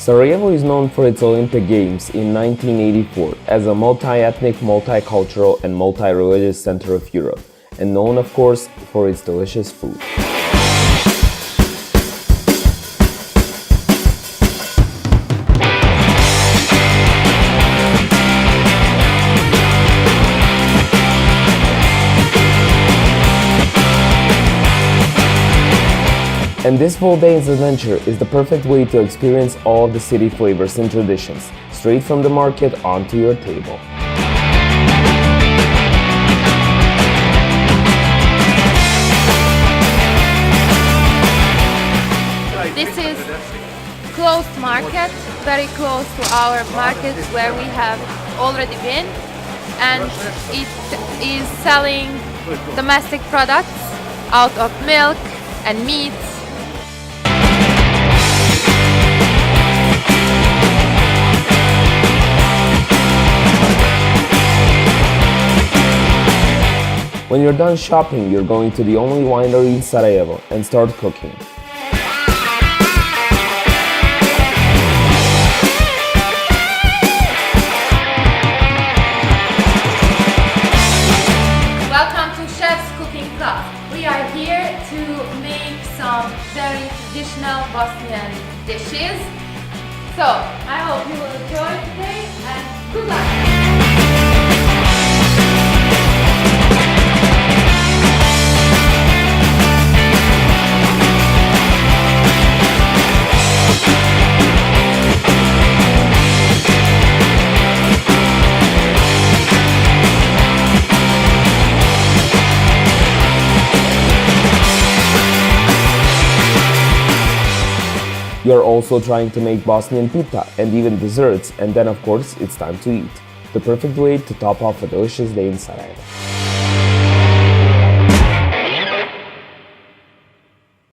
Sarajevo is known for its Olympic Games in 1984 as a multi-ethnic, multicultural and multi-religious center of Europe, and known of course for its delicious food. And this full day's adventure is the perfect way to experience all of the city flavors and traditions, straight from the market onto your table. This is closed market, very close to our market where we have already been, and it is selling domestic products out of milk and meats. When you're done shopping, you're going to the only winery in Sarajevo and start cooking. Welcome to Chef's Cooking Class. We are here to make some very traditional Bosnian dishes. So, I hope you will enjoy today and good luck! You're also trying to make Bosnian pita and even desserts, and then of course it's time to eat. The perfect way to top off a delicious day in Sarajevo.